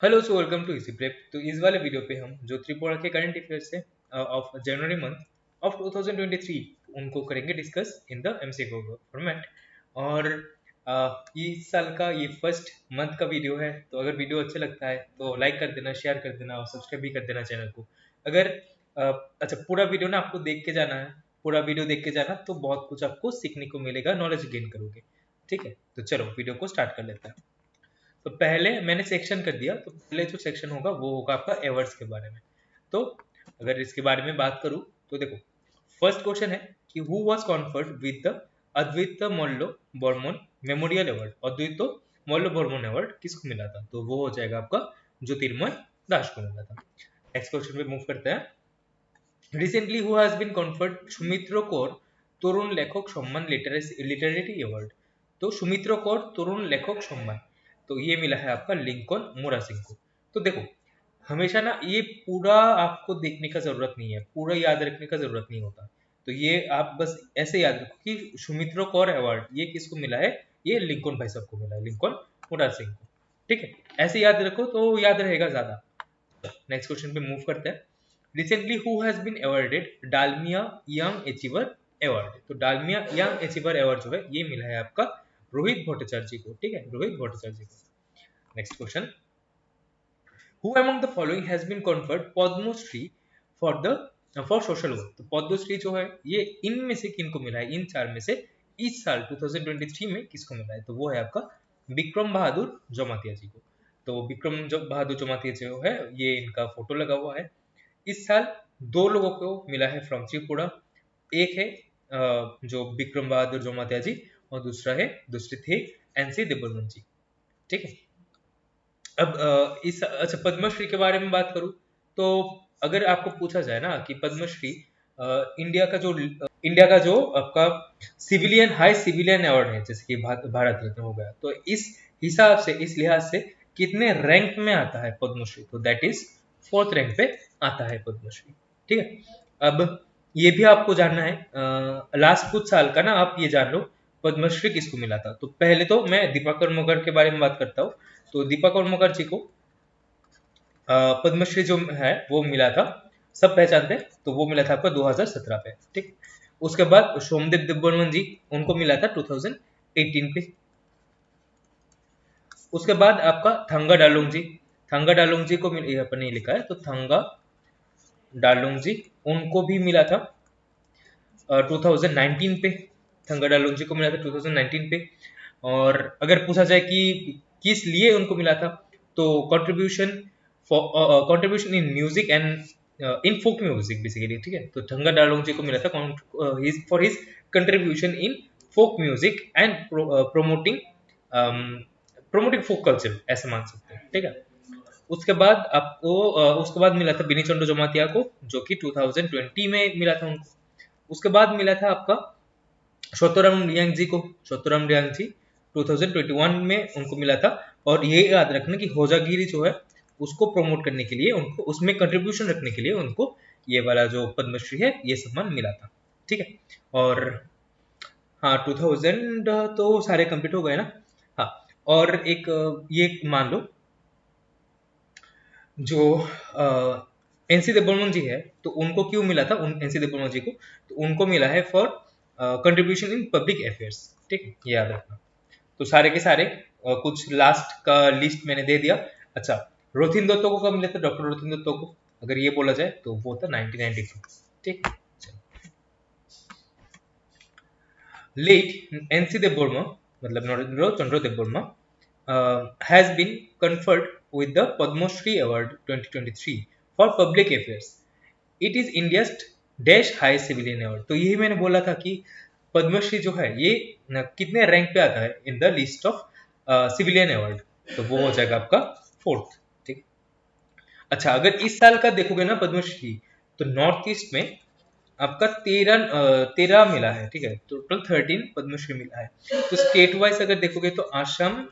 Hello so welcome to Easy Prep. तो इस वाले वीडियो पे हम जो त्रिपुरा के करंट अफेयर्स है ऑफ जनवरी मंथ ऑफ 2023 उनको करेंगे discuss in the MCQ format. और इस साल का ये फर्स्ट मंथ का वीडियो है, तो अगर वीडियो अच्छा लगता है तो लाइक कर देना, शेयर कर देना और सब्सक्राइब भी कर देना चैनल को। अगर अच्छा पूरा वीडियो ना आपको देख के जाना है, पूरा वीडियो देख के जाना तो बहुत कुछ आपको सीखने को मिलेगा, नॉलेज गेन करोगे। ठीक है, तो चलो वीडियो को स्टार्ट कर लेते हैं। तो पहले मैंने सेक्शन कर दिया, तो पहले जो सेक्शन होगा वो होगा आपका एवर्ड्स के बारे में। तो अगर इसके बारे में बात करूं तो देखो, फर्स्ट क्वेश्चन है कि who was conferred with the Advaita Malla Barman memorial award. Advaita Malla Burman award किसको मिला था? तो वो हो जाएगा आपका ज्योतिर्मय दास को मिला था। नेक्स्ट क्वेश्चन पे मूव करते हैं। Recently who has been conferred Sumitro Kaur Tarun Lekhak Samman literary award. तो सुमित्रो कौर तरुण लेखक सम्मान, तो ये मिला है आपका लिंकन मोरा सिंह को। तो देखो, हमेशा ना ये पूरा आपको देखने का जरूरत नहीं है, पूरा याद रखने का जरूरत नहीं होता। तो ये आप बस ऐसे याद रखो कि सुमित्रो कौर अवार्ड ये किसको मिला है? ये लिंकन भाई साहब को मिला है, लिंकन मोरा सिंह को। ठीक है, ऐसे याद रखो तो याद रहेगा ज्यादा। नेक्स्ट क्वेश्चन पे मूव करते हैं। Recently who has been awarded Dalmia young achiever award. तो डालमिया यंग अचीवर अवार्ड जो है ये मिला है आपका रोहित भट्टाचार्य को। ठीक है, रोहित भट्टाचार्य को। Next question, who among the following has been conferred Padma Shri for the for social work. तो पद्मश्री जो है ये इनमें से किनको मिला है? इन चार में से इस साल 2023 में किसको मिला है? तो वो है आपका विक्रम बहादुर जमातिया जी को। तो बहादुर जमातिया जो है ये इनका फोटो लगा हुआ है। इस साल दो लोगों को मिला है फ्रॉम त्रिपुरा। एक है जो विक्रम बहादुर जमातिया जी, और दूसरे थे एनसी देबबर्मन जी। ठीक है, अब इस अच्छा पद्मश्री के बारे में बात करूं तो अगर आपको पूछा जाए ना कि पद्मश्री इंडिया का जो आपका सिविलियन हाई सिविलियन अवार्ड है, जैसे कि भारत रत्न हो गया, तो इस हिसाब से, इस लिहाज से कितने रैंक में आता है पद्मश्री? तो दैट इज फोर्थ रैंक पे आता है पद्मश्री। ठीक है, अब ये भी आपको जानना है, लास्ट कुछ साल का ना आप ये जान लो पद्मश्री किसको मिला था। तो पहले तो मैं दीपाकर मगर के बारे में बात करता हूँ। तो दीपक मुखर्जी को पद्मश्री जो है वो मिला था, सब पहचानते हैं, तो वो मिला था आपका 2017 पे। ठीक, उसके बाद सोमदेव देवबर्मन जी, उनको मिला था 2018 पे। उसके बाद आपका थंगा डालुंग जी, थंगा डालुंग जी को अपने लिखा है, तो थंगा डालुंग जी उनको भी मिला था 2019 पे। थंगा डालुंग जी को मिला था 2019 पे। और अगर पूछा जाए कि किस लिए उनको मिला था, तो contribution contribution in music and in folk music basically. ठीक है, तो थंगा डालोंग जी को मिला था for his contribution in folk music and promoting promoting folk culture, ऐसे मान सकते हैं। ठीक है, उसके बाद आपको उसके बाद मिला था बिनी चंद्र जमातिया को, जो कि 2020 में मिला था उनको। उसके बाद मिला था आपका छोतुराम रियांग जी को। छोतुराम रियांग जी 2021 में उनको मिला था। और ये याद रखना कि होजागिरी जो है उसको प्रमोट करने के लिए, उनको उसमें कंट्रीब्यूशन रखने के लिए उनको ये वाला जो पद्मश्री है ये सम्मान मिला था। ठीक है, और हाँ 2000 तो सारे कंप्लीट हो गए ना। हाँ, और एक ये मान लो जो एनसी देवबर्मन जी है, तो उनको क्यों मिला था एनसी देवबर्मन जी को? तो उनको मिला है for contribution in public affairs. ठीक है, ये याद रखना। तो सारे के सारे कुछ लास्ट का लिस्ट मैंने दे दिया। अच्छा, रोथिन दत्तो को कब मिला था? डॉक्टर रोथिन दत्तो को अगर ये बोला जाए तो वो था 1992। ठीक, लेट एनसी देवबर्मा मतलब नरेंद्र चंद्र Debbarma has been conferred with the Padma Shri Award 2023 for Public Affairs. It is India's dash high civilian award. तो यही मैंने बोला था कि पद्मश्री जो है ये कितने रैंक पे आता है in the list of civilian award, तो वो हो जाएगा आपका फोर्थ। ठीक, अच्छा अगर इस साल का देखोगे ना पद्मश्री, तो नॉर्थ ईस्ट में आपका 13 मिला है। ठीक है, टोटल 13 पद्मश्री मिला है। तो स्टेट वाइज अगर देखोगे तो आसाम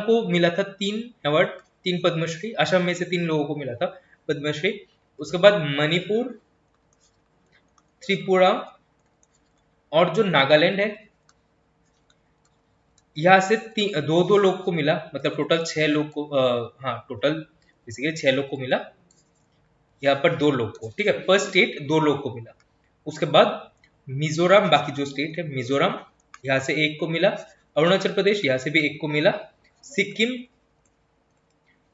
को मिला था 3 अवार्ड, 3 पद्मश्री। आसाम में से 3 लोगों को मिला था पद्मश्री। उसके बाद मणिपुर, त्रिपुरा और जो नागालैंड है, यहाँ से दो दो लोग को मिला, मतलब टोटल 6 लोग को, हाँ टोटल बेसिकली 6 लोग को मिला, यहाँ पर 2 लोग को, ठीक है, पर स्टेट 2 लोग को मिला। उसके बाद मिजोरम, बाकी जो स्टेट है मिजोरम, यहाँ से 1 को मिला। अरुणाचल प्रदेश, यहाँ से भी 1 को मिला। सिक्किम,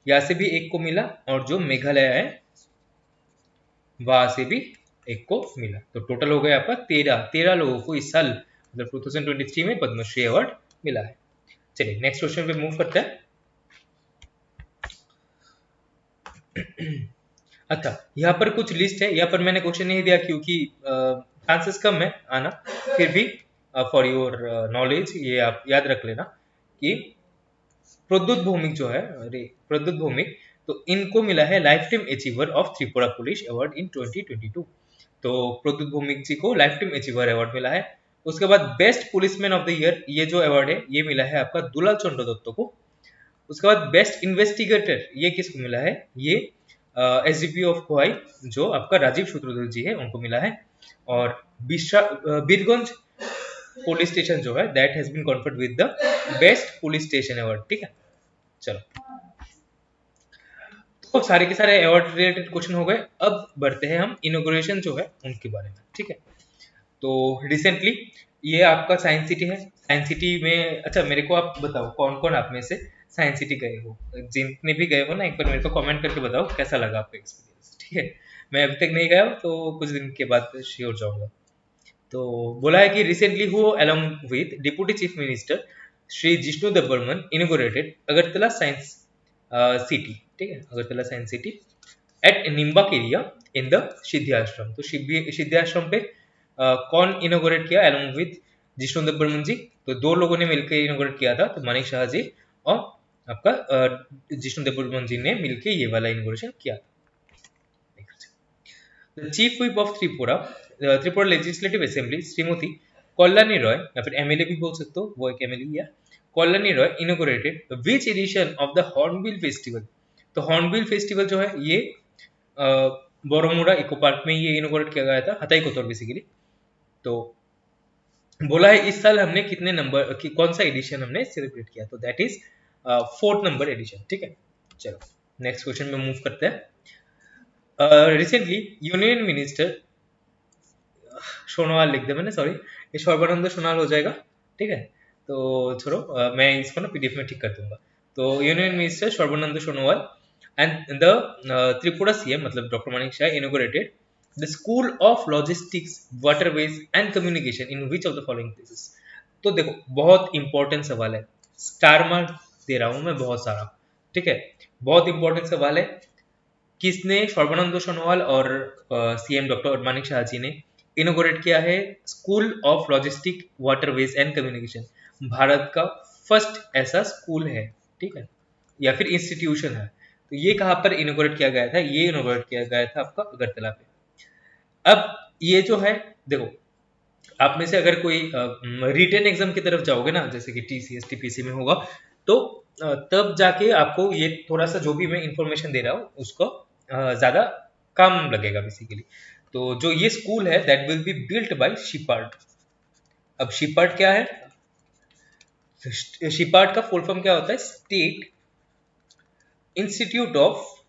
यहाँ से भी 1 को मिला। और जो मेघालय है वहां से भी 1 को मिला। तो टोटल हो गया आपका 13 लोगों को इस साल मतलब 2023 में पद्मश्री अवार्ड मिला है। चलिए नेक्स्ट क्वेश्चन पे मूव करते हैं। अच्छा, यहाँ पर कुछ लिस्ट है, यहाँ पर मैंने क्वेश्चन नहीं दिया क्योंकि चांसेस कम है आना, फिर भी फॉर योर नॉलेज ये आप याद रख लेना कि प्रद्युत भौमिक जो है, अरे प्रद्युत भौमिक, तो इनको मिला है life time achiever of Tripura police award in 2022। तो प्रद्युत भौमिक जी को लाइफ टाइम अचीवर अवार्ड मिला है। उसके बाद best policeman of the year, ये जो अवार्ड है ये मिला है आपका दुलाल चंद्र दत्त को। उसके बाद बेस्ट इन्वेस्टिगेटर ये किसको मिला है, ये एसडीपी ऑफ खोवाई जो आपका राजीव सूत्रधर जी है उनको मिला है। और बीरगंज पुलिस स्टेशन जो है that has been conferred with the best police station award. ठीक है, चलो तो सारे के सारे अवार्ड रिलेटेड क्वेश्चन हो गए। अब बढ़ते हैं हम इनॉग्रेशन जो है उनके बारे में। ठीक है, तो रिसेंटली ये आपका साइंस सिटी है। साइंस सिटी में, अच्छा मेरे को आप बताओ कौन कौन आप में से साइंस सिटी गए हो, जितने भी गए हो ना एक बार मेरे को कमेंट करके बताओ कैसा लगा आपका एक्सपीरियंस। ठीक है, मैं अभी तक नहीं गया हूँ तो कुछ दिन के बाद श्योर जाऊंगा। तो बोला है कि recently who along with deputy chief minister Shri Jishnu Debbarman inaugurated Agartala science city. ठीक है, अगरतला साइंस सिटी एट निम्बाक area in the Siddhi Ashram. तो सिद्धि आश्रम पे कौन इनोग्रेट किया अलोंग विद जिष्णु देबबर्मन जी, तो 2 लोगों ने मिलकर इनोग्रेट किया था, तो मानिक शाह जी और आपका जिष्णु देबबर्मन जी ने मिलकर ये वाला इनोग्रेशन किया था। The chief whip of Tripura, Tripura legislative assembly Shrimati Kalyani Roy, या फिर एमएलए भी बोल सकते हो, वो एक एमएलए या Kalyani Roy inaugurated which edition of the hornbill festival. तो हॉर्नबिल फेस्टिवल जो है ये बोरोमुड़ा इको पार्क में ये इनोग्रेट किया गया था, हताई कोतोर बेसिकली। तो बोला है इस साल हमने कितने नंबर की कौन सा एडिशन हमने सेलिब्रेट किया, तो that is 4th number addition. ठीक है, चलो नेक्स्ट क्वेश्चन में मूव करते हैं। रिसेंटली यूनियन मिनिस्टर सोनोवाल लिख दिया मैंने, सॉरी, ये सर्बानंद सोनोवाल हो जाएगा। ठीक है, तो छोड़ो, मैं इसको ना पीडीएफ में ठीक कर दूंगा। तो union minister Sarbananda Sonowal and the Tripura CM मतलब doctor Manik Saha inaugurated the school of logistics waterways and communication in which of the following places. तो देखो बहुत इंपॉर्टेंट सवाल है, स्टार मार्क दे रहा हूं मैं बहुत सारा। ठीक है, बहुत इंपॉर्टेंट सवाल है। किसने, सर्बानंद सोनोवाल और सीएम डॉक्टर मानिक शाह जी ने इनोग्रेट किया है school of logistic waterways and communication. Bharat का फर्स्ट ऐसा स्कूल है, ठीक है, या फिर इंस्टीट्यूशन है। तो ये कहाँ पर इनोग्रेट किया गया था, ये इनोग्रेट किया गया था आपका अगरतला पे। अब ये जो है देखो, आप में से अगर कोई रिटेन एग्जाम की तरफ जाओगे ना, जैसे कि टीसीएस टीपीसी में होगा, तो तब जाके आपको ये थोड़ा सा जो भी मैं इंफॉर्मेशन दे रहा हूँ उसको ज्यादा काम लगेगा बेसिकली। तो जो ये स्कूल है that will be built by shipyard. अब शिपार्ड क्या है, शिपार्ड का फुल फॉर्म क्या होता है, state institute of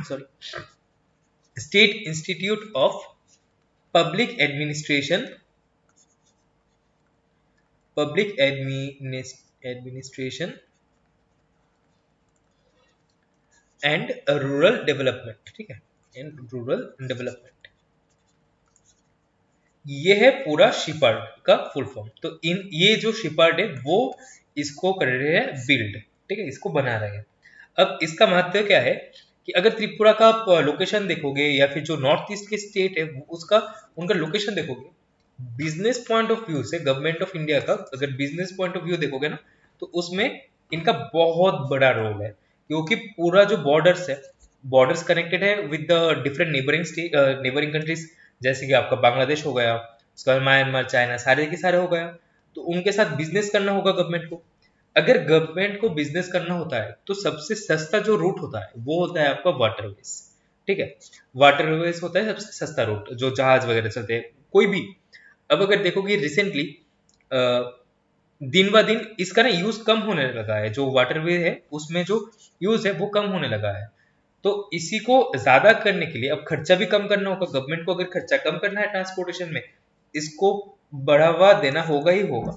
sorry state institute of public administration, public administration and rural development. ठीक है, एंड रूरल डेवलपमेंट, ये है पूरा शिपार्ड का फुल फॉर्म। तो इन ये जो शिपार्ड है वो इसको कर रहे हैं बिल्ड, ठीक है, इसको बना रहे हैं। अब इसका महत्व क्या है कि अगर त्रिपुरा का आप लोकेशन देखोगे या फिर जो नॉर्थ ईस्ट के स्टेट है उसका उनका लोकेशन देखोगे, बिजनेस पॉइंट ऑफ व्यू से गवर्नमेंट ऑफ इंडिया का अगर बिजनेस पॉइंट ऑफ व्यू देखोगे ना, तो उसमें इनका बहुत बड़ा रोल है, क्योंकि पूरा जो बॉर्डर्स है, बॉर्डर्स कनेक्टेड है with the different neighbouring state, neighbouring countries, जैसे कि आपका बांग्लादेश हो गया, उसका म्यांमार, चाइना, सारे के सारे हो गया। तो उनके साथ बिजनेस करना होगा गवर्नमेंट को। अगर गवर्नमेंट को बिजनेस करना होता है तो सबसे सस्ता जो रूट होता है वो होता है आपका वाटरवेज। ठीक है, वाटरवेज होता है सबसे सस्ता रूट, जो जहाज वगैरह चलते हैं कोई भी। अब अगर देखोगे रिसेंटली दिन ब दिन इसका ना यूज कम होने लगा है, जो वाटरवे है उसमें जो यूज है वो कम होने लगा है। तो इसी को ज्यादा करने के लिए अब खर्चा भी कम करना होगा गवर्नमेंट को। अगर खर्चा कम करना है ट्रांसपोर्टेशन में, इसको बढ़ावा देना होगा ही होगा।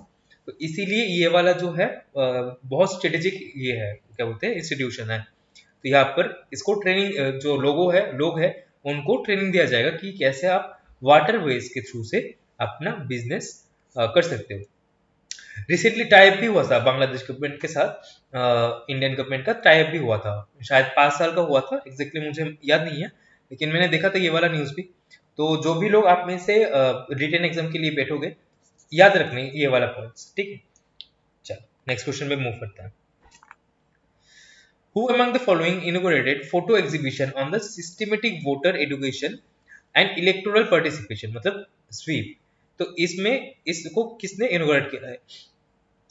तो इसीलिए ये वाला जो है बहुत स्ट्रेटेजिक ये है, क्या बोलते हैं, इंस्टीट्यूशन है। तो यहाँ पर इसको ट्रेनिंग, जो लोग है उनको ट्रेनिंग दिया जाएगा कि कैसे आप वाटरवेज के थ्रू से अपना बिजनेस कर सकते हो। रिसेंटली टाइप भी हुआ था बांग्लादेश गवर्नमेंट के साथ, इंडियन गवर्नमेंट का टाइप भी हुआ था, शायद 5 साल का हुआ था, एग्जैक्टली मुझे याद नहीं है, लेकिन मैंने देखा था ये वाला न्यूज भी। तो जो भी लोग आप में से रिटन एग्जाम के लिए बैठोगे, याद रखने ये वाला पॉइंट्स, ठीक है। चलो नेक्स्ट क्वेश्चन पे मूव करते हैं। Who among the following inaugurated photo exhibition on the systematic voter education and electoral participation, मतलब स्वीप। तो इसमें इसको किसने इनोग्रेट किया है?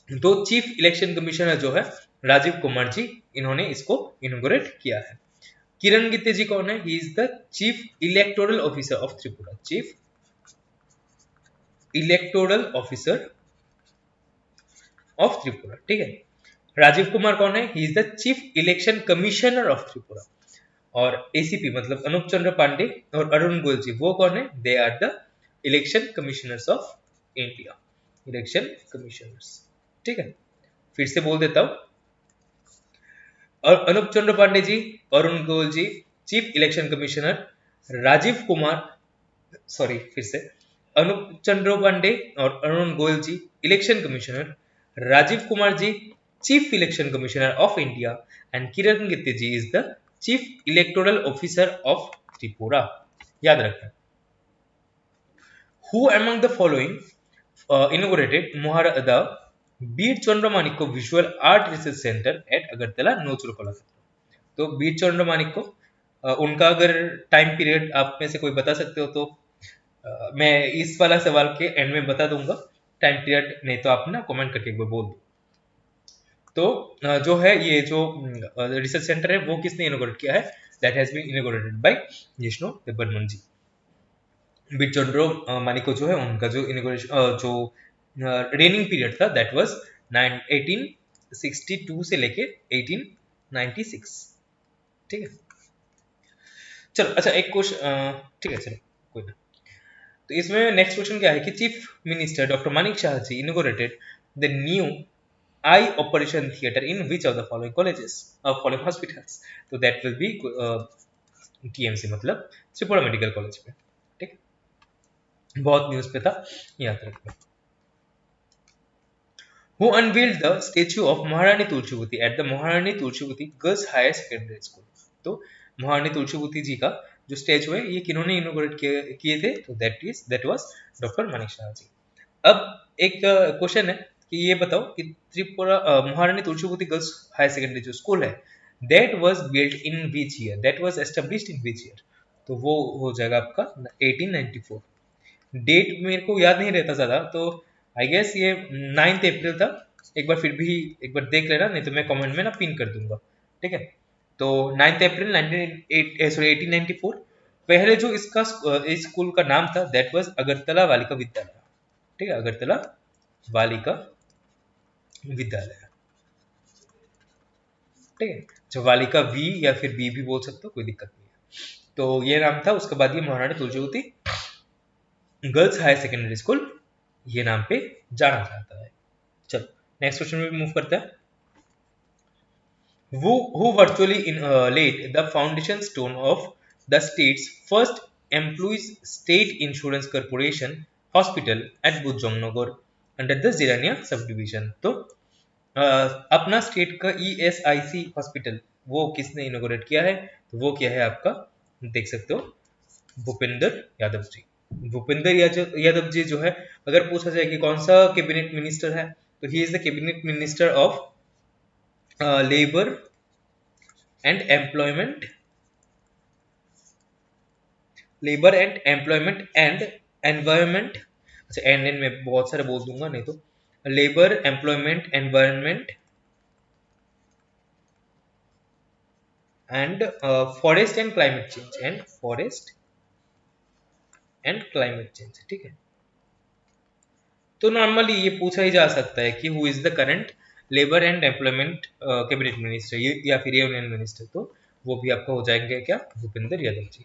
तो चीफ इलेक्शन कमिश्नर जो है राजीव कुमार जी, इन्होंने इसको इनोग्रेट किया है। किरण गित्ते जी कौन है? He is the chief electoral officer of Tripura, chief electoral officer of Tripura, ठीक है। राजीव कुमार कौन है? He is the chief election commissioner of Tripura. और एसीपी मतलब अनूप चंद्र पांडे और अरुण गोयल जी, वो कौन है? They are the election commissioners of India, election commissioners, ठीक है। फिर से बोल देता हूं, और Anup Chandra Pandey ji, Arun Goel ji chief election commissioner, Rajiv Kumar, sorry फिर से, अनूप चंद्र पांडे और Arun Goel ji election commissioner, Rajiv Kumar ji chief election commissioner of India, and Kiran Gitte ji is the chief electoral officer of Tripura. याद रखना। Who among the following inaugurated the Bir Chandra Manikya visual art research centre at Agartala नोचुरकोला? तो बीर चंद्र मानिक्य, उनका अगर टाइम पीरियड आप में से कोई बता सकते हो तो मैं इस वाला सवाल के एंड में बता दूंगा टाइम पीरियड, नहीं तो आप ना कमेंट करके एक बार बोल दो। तो जो है ये जो रिसर्च सेंटर है वो किसने इनोग्रेट किया है? That has been inaugurated by Jishnu Debbarman ji. Birchandra Manikya जो है उनका जो इनोग्रेशन जो रेनिंग पीरियड था दैट वाज 1862 से लेके 1896, ठीक है। चलो अच्छा एक क्वेश्चन, ठीक है चलो कोई ना। तो इसमें नेक्स्ट क्वेश्चन क्या है कि chief minister doctor Manik Saha ji inaugurated the new eye operation theatre in which of the following colleges, following hospitals? तो दैट विल बी टीएमसी मतलब त्रिपुरा मेडिकल कॉलेज में, ठीक। बहुत न्यूज पे था, याद रखना। Who unveiled the statue of Maharani Tulsiwati at the Maharani Tulsiwati Girls Higher Secondary School? तो महारानी तुलसीवती जी का जो स्टैचू है ये किन्होंने इनोग्रेट किए थे? तो that was doctor Manik Saha ji. अब एक क्वेश्चन है कि ये बताओ कि त्रिपुरा महारानी तुलसीवती गर्ल्स हायर सेकेंडरी जो स्कूल है that was built in which year, that was established in which year? तो वो हो जाएगा आपका 1894। डेट मेरे को याद नहीं रहता ज्यादा, तो आई गेस ये 9 अप्रैल था। एक बार फिर भी एक बार देख लेना, नहीं तो मैं कमेंट में ना पिन कर दूंगा, ठीक है। तो 9 अप्रैल 1894। पहले जो इसका इस स्कूल का नाम था दैट वाज अगरतला बालिका विद्यालय, ठीक है, अगरतला बालिका विद्यालय, ठीक है। जो बालिका वी या फिर बी भी बोल सकते हो, कोई दिक्कत नहीं है। तो ये नाम था, उसके बाद ये महारानी तुलसीवती गर्ल्स हायर सेकेंडरी स्कूल ये नाम पे जाना जाता है। चलो नेक्स्ट क्वेश्चन में मूव करते हैं। Who virtually laid the foundation stone of the state's first employees state insurance corporation hospital at Bujongnagar under the Zirania subdivision? तो अपना स्टेट का ESIC हॉस्पिटल वो किसने इनोग्रेट किया है? तो वो किया है आपका, देख सकते हो, भूपेंद्र यादव जी। भूपेंद्र यादव जी जो है, अगर पूछा जाए कि कौन सा कैबिनेट मिनिस्टर है, तो he is the cabinet minister of labour and employment, labour and employment and environment. अच्छा एंड में बहुत सारे बोल दूंगा, नहीं तो labour employment environment and forest and climate change, and forest and climate change, ठीक है। तो नॉर्मली ये पूछा ही जा सकता है कि who is the current labour and employment cabinet minister, या फिर यूनियन मिनिस्टर, तो वो भी आपका हो जाएंगे क्या, Bhupendra Yadav ji.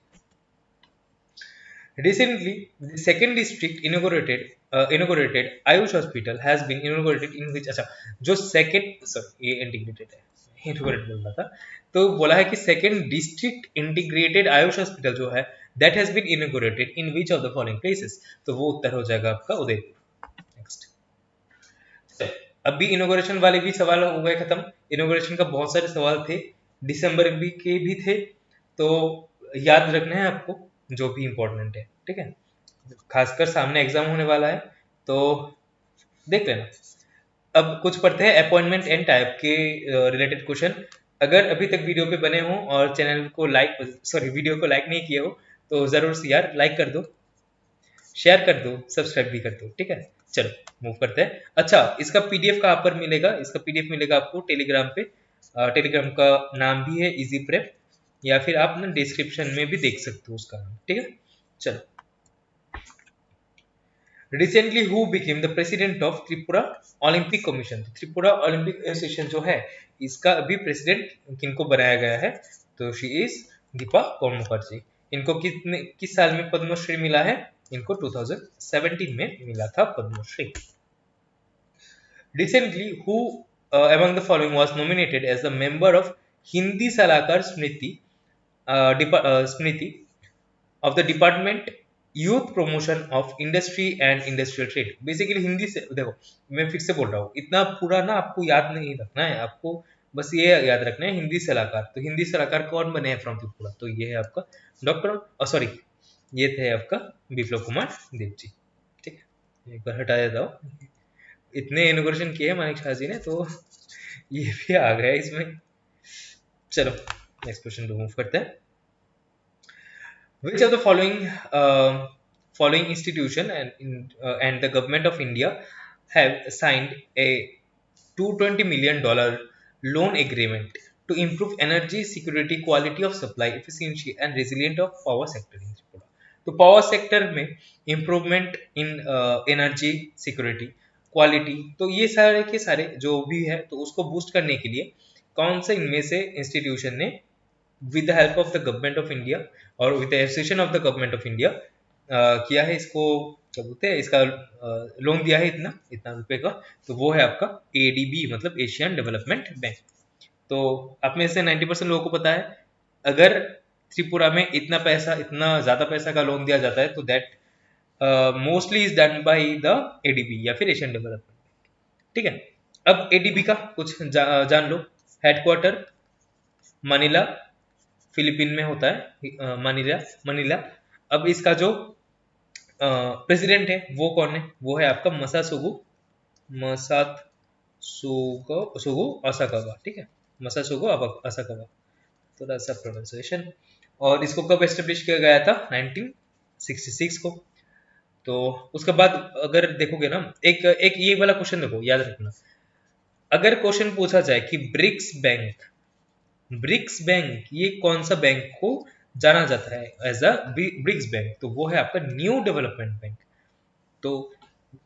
Recently, the second district inaugurated Ayush Hospital has been inaugurated in which, अच्छा, जो second, sorry, ये integrated है, integrated बोल रहा था, तो बोला है कि second district integrated Ayush Hospital जो है that has been inaugurated in which of the following places, तो वो उत्तर हो जाएगा आपका उदयपुर। नेक्स्ट, अभी इनोग्रेशन वाले भी सवाल हो गए खत्म। इनोग्रेशन का बहुत सारे सवाल थे, दिसंबर भी के भी थे, तो याद रखना है आपको जो भी इंपॉर्टेंट है, ठीक है, खासकर सामने एग्जाम होने वाला है, तो देख लेना। अब कुछ पढ़ते हैं अपॉइंटमेंट एंड टाइप के रिलेटेड क्वेश्चन। अगर अभी तक वीडियो पे बने हो और चैनल को लाइक, सॉरी, वीडियो को लाइक नहीं किए हो, तो जरूर से यार लाइक कर दो, शेयर कर दो, सब्सक्राइब भी कर दो, ठीक है। चलो मूव करते हैं। अच्छा, इसका पीडीएफ कहाँ पर मिलेगा? इसका पीडीएफ मिलेगा आपको टेलीग्राम पे। टेलीग्राम का नाम भी है इजी प्रेप, या फिर आप ना डिस्क्रिप्शन में भी देख सकते हो उसका नाम, ठीक है। चलो, recently who became the president of Tripura Olympic commission? Tripura Olympic association जो है, इसका अभी प्रेसिडेंट किनको बनाया गया है? तो शी इज दीपा मुखर्जी। इनको किस साल में पद्मश्री मिला है? इनको 2017 में मिला था Padma Shri. Recently who among the following was nominated as a member of Hindi सलाहकार समिति of the department youth promotion of industry and industrial trade? Basically Hindi से देखो, मैं फिर से बोल रहा हूँ, इतना पूरा ना आपको याद नहीं रखना है, आपको बस ये याद रखना है हिंदी सलाहकार। तो हिंदी सलाहकार कौन बने हैं फ्रॉम त्रिपुरा? तो ये है आपका डॉक्टर, सॉरी, ये थे आपका विप्लव कुमार देव जी, ठीक है। एक बार हटा देता हूँ, इतने इनोग्रेशन किए हैं मानिक शाह जी ने, तो ये भी आ गया इसमें। चलो नेक्स्ट क्वेश्चन पे मूव करते हैं। Which of the following institution and the government of India have signed a $220 million loan agreement to improve energy security, quality of supply, efficiency and resilience of power sector in Tripura? तो power sector में improvement in energy security, quality, तो ये सारे के सारे जो भी है, तो उसको बूस्ट करने के लिए कौन से इनमें से इंस्टीट्यूशन ने with the help of the government of India और with the association of the government of India किया है, इसको क्या बोलते हैं, इसका लोन दिया है इतना इतना रुपए का? तो वो है आपका एडीबी, मतलब एशियन डेवलपमेंट बैंक। तो आप में से 90% लोगों को पता है, अगर त्रिपुरा में इतना पैसा, इतना ज्यादा पैसा का लोन दिया जाता है, तो that mostly is done by the ADB या फिर एशियन डेवलपमेंट, ठीक है। अब एडीबी का कुछ जान लो। हेडक्वार्टर मनीला, फिलीपीन में होता है, मनीला। अब इसका जो प्रेसिडेंट है वो कौन है? वो है आपका मसात्सुगो असाकावा, ठीक है, मसात्सुगो असाकावा, थोड़ा सा प्रोनाउंसिएशन। और इसको कब एस्टेब्लिश किया गया था? 1966 को। तो उसके बाद अगर देखोगे ना, एक एक ये वाला क्वेश्चन देखो, याद रखना, अगर क्वेश्चन पूछा जाए कि ब्रिक्स बैंक ये कौन सा बैंक को जाना जाता है एज अ ब्रिक्स बैंक? तो वो है आपका न्यू डेवलपमेंट बैंक। तो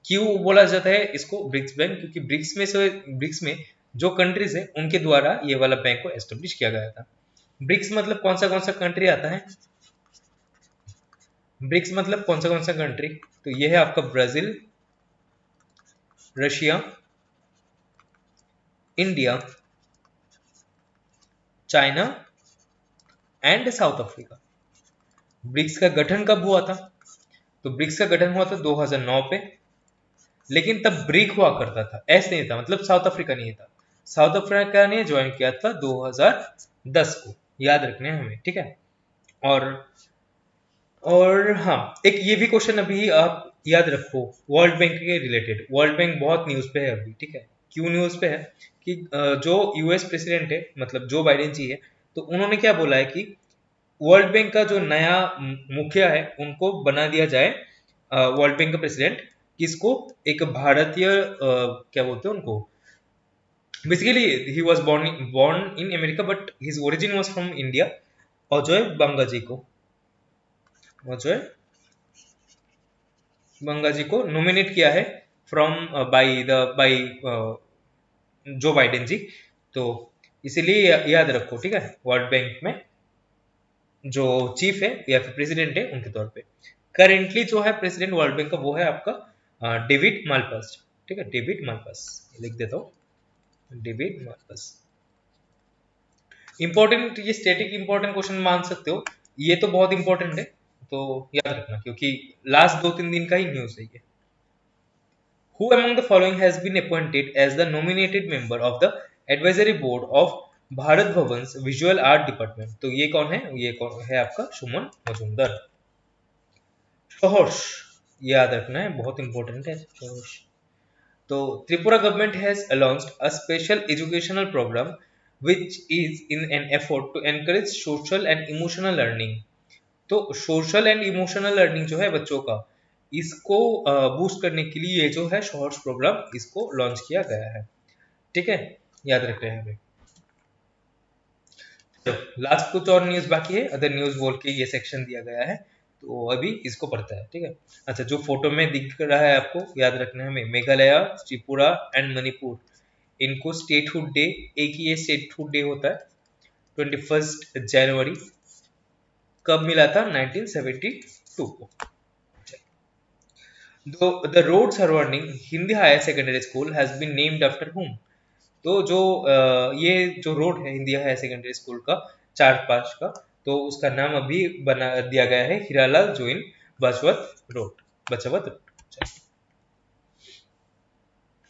क्यों बोला जाता है इसको ब्रिक्स बैंक? क्योंकि ब्रिक्स में जो कंट्रीज है उनके द्वारा ये वाला बैंक को एस्टेब्लिश किया गया था। ब्रिक्स मतलब कौन सा कंट्री आता है? ब्रिक्स मतलब कौन सा कंट्री? तो ये है आपका Brazil, Russia, India, China and South Africa. BRICS का गठन कब हुआ था? तो ब्रिक्स का गठन हुआ था 2009 पे, लेकिन तब ब्रिक हुआ करता था, एस नहीं था, मतलब साउथ अफ्रीका नहीं था। साउथ अफ्रीका ने ज्वाइन किया था 2010 को, याद रखने हैं हमें, ठीक है। और हाँ, एक ये भी क्वेश्चन अभी आप याद रखो वर्ल्ड बैंक के रिलेटेड। वर्ल्ड बैंक बहुत न्यूज पे है अभी, ठीक है। क्यों न्यूज पे है? कि जो यूएस प्रेसिडेंट है, मतलब जो बाइडेन जी है, तो उन्होंने क्या बोला है कि वर्ल्ड बैंक का जो नया मुखिया है उनको बना दिया जाए वर्ल्ड बैंक का प्रेसिडेंट। किसको? एक भारतीय, क्या बोलते हैं उनको, basically he was born in America but his origin was from India, Ajay Banga ji को, अजय बंगा जी को नॉमिनेट किया है from by Joe Biden ji. तो इसीलिए याद रखो, ठीक है, वर्ल्ड बैंक में जो चीफ है या फिर प्रेसिडेंट है उनके तौर पे करेंटली जो है प्रेसिडेंट वर्ल्ड बैंक का वो है आपका डेविड मालपास। ठीक है, डेविड मालपास लिख देता हूँ, डेविड मालपास। इंपॉर्टेंट, ये स्टैटिक इंपॉर्टेंट क्वेश्चन मान सकते हो, ये तो बहुत इंपॉर्टेंट है, तो याद रखना क्योंकि लास्ट 2-3 दिन का ही न्यूज है ये। Who among the following has been appointed as the nominated member of the advisory board of Bharat Bhavan's visual art department? तो ये कौन है? ये कौन है आपका सुमन मजूमदार। सोहर्ष, याद रखना है, बहुत इंपॉर्टेंट है सोहर्ष। तो Tripura government has launched a special educational programme which is in an effort to encourage social and emotional learning। तो सोशल एंड इमोशनल लर्निंग जो है बच्चों का, इसको बूस्ट करने के लिए ये जो है शॉर्ट्स प्रोग्राम इसको लॉन्च किया गया है। ठीक है, याद रख रहे हैं हमें। तो लास्ट कुछ और न्यूज बाकी है, अदर न्यूज बोल के ये सेक्शन दिया गया है, तो अभी इसको पढ़ता है। ठीक है, अच्छा, जो फोटो में दिख रहा है आपको याद रखना है हमें, मेघालय, त्रिपुरा एंड मणिपुर, इनको स्टेटहुड डे, एक ही ये स्टेटहुड डे होता है 21 जनवरी। कब मिला था? 1972 को। The road surrounding Hindi Higher Secondary School has been named after whom? तो जो ये जो रोड है हिंदी हायर सेकेंडरी स्कूल का 4-5 का, तो उसका नाम अभी बना दिया गया है हीरालाल जोइन Bachawat road, Bachawat road.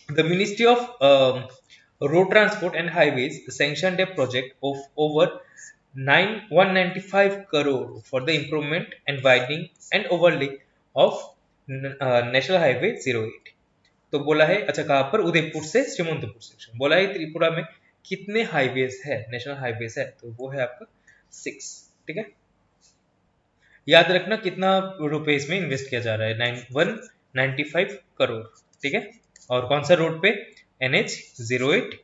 The Ministry of Road Transport and Highways sanctioned a project of over 195 crore for the improvement and widening and overlay of National Highway 08। तो बोला है, अच्छा कहाँ पर? उदयपुर से श्रीमंतपुर सेक्शन। बोला है त्रिपुरा में कितने हाईवेज है, नेशनल हाईवेज है, तो वो है आपका 6। ठीक है, याद रखना कितना रुपए इसमें इन्वेस्ट किया जा रहा है, 195 करोड़। ठीक है, और कौन सा रोड पे? NH 08,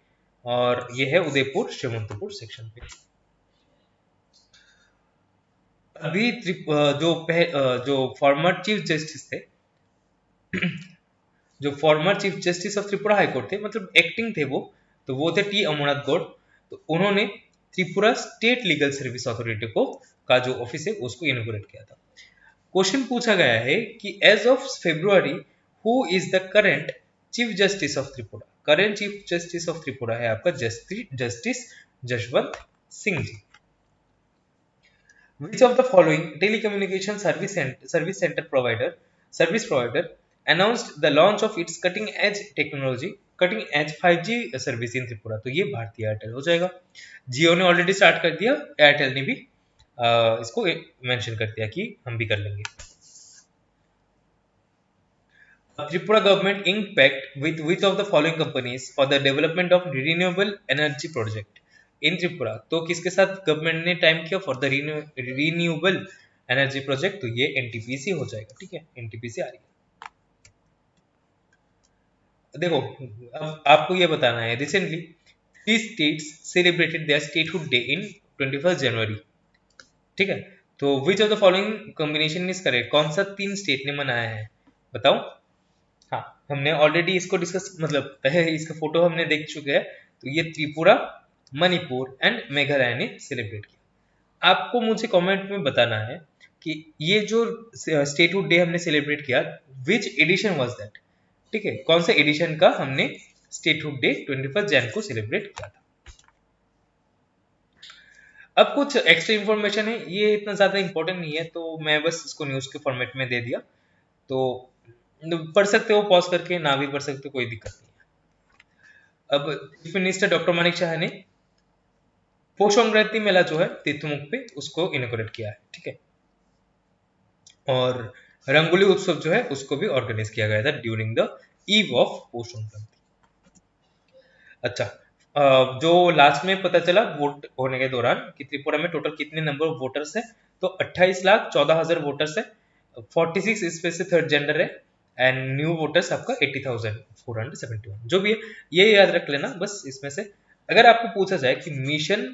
और ये है उदयपुर श्रीमंतपुर सेक्शन पे। अभी जो फॉर्मर चीफ जस्टिस थे जो former chief justice of Tripura high court थे, मतलब एक्टिंग थे वो थे टी अमरनाथ गौड़। तो उन्होंने Tripura state legal service authority को का जो ऑफिस है उसको इनोग्रेट किया था। क्वेश्चन पूछा गया है कि as of February who is the current chief justice of Tripura? Current chief justice of Tripura है आपका justice Jaswant Singh ji. Which of the following telecommunication service provider announced the launch of its cutting edge 5G service in Tripura? तो ये भारतीय Airtel हो जाएगा। जियो ने already start कर दिया, एयरटेल ने भी इसको मेंशन कर दिया कि हम भी कर लेंगे। Tripura government ink pact with which of the following companies for the development of renewable energy project इन त्रिपुरा? तो किसके साथ गवर्नमेंट ने टाइम किया for the renewable energy project? तो ये एनटीपीसी हो जाएगा। ठीक है, एनटीपीसी आ रही है। देखो, अब आपको ये बताना है, recently 3 states celebrated their statehood day in 21 January. ठीक है, तो which of the following combination is correct? कौन सा 3 स्टेट ने मनाया है, बताओ। हाँ, हमने ऑलरेडी इसको डिस्कस, मतलब पहले इसका फोटो हमने देख चुके हैं। तो ये त्रिपुरा, मणिपुर एंड मेघालय ने सेलिब्रेट किया। आपको मुझे कमेंट में बताना है कि ये जो स्टेटहुड डे हमने सेलिब्रेट किया, विच एडिशन वाज दैट? ठीक है, कौन सा एडिशन का हमने स्टेटहुड डे 21 जन को सेलिब्रेट किया था? अब कुछ एक्स्ट्रा इंफॉर्मेशन है, ये इतना ज्यादा इंपॉर्टेंट नहीं है, तो मैं बस इसको न्यूज के फॉर्मेट में दे दिया, तो पढ़ सकते हो पॉज करके, ना भी पढ़ सकते हो, कोई दिक्कत नहीं है। अब chief minister doctor Manik Shah ने पोष संक्रांति मेला जो है तीर्थमुख पे उसको इनोग्रेट किया है। ठीक है, और रंगोली उत्सव जो है उसको भी ऑर्गेनाइज किया गया था ड्यूरिंग द ईव ऑफ पोष संक्रांति। अच्छा, जो लास्ट में पता चला वोट होने के दौरान कि त्रिपुरा में टोटल कितने नंबर ऑफ वोटर्स है, तो 28,14,000 वोटर्स है, 46 इसमें से थर्ड जेंडर है, एंड न्यू वोटर्स आपका 80,471। जो भी है ये याद रख लेना बस इसमें से। अगर आपको पूछा जाए कि मिशन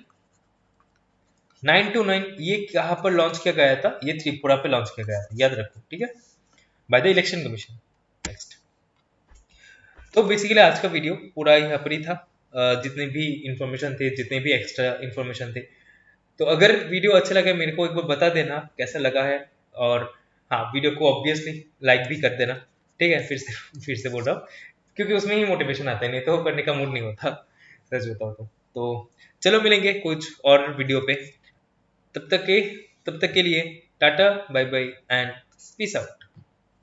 929 ये कहां पर लॉन्च किया गया था, ये त्रिपुरा पे लॉन्च किया गया था, याद रखो। ठीक है, by the election commission. Next, तो बेसिकली आज का वीडियो पूरा यहाँ पर ही था। जितने भी इंफॉर्मेशन थे, जितने भी एक्स्ट्रा इंफॉर्मेशन थे, तो अगर वीडियो अच्छा लगे मेरे को एक बार बता देना कैसा लगा है। और हाँ, वीडियो को ऑब्वियसली लाइक भी कर देना। ठीक है, फिर से बोल रहा हूँ, क्योंकि उसमें ही मोटिवेशन आता है, नहीं तो करने का मूड नहीं होता, सच बताओ तो चलो मिलेंगे कुछ और वीडियो पे। तब तक के तब तक के लिए tata bye bye and peace out.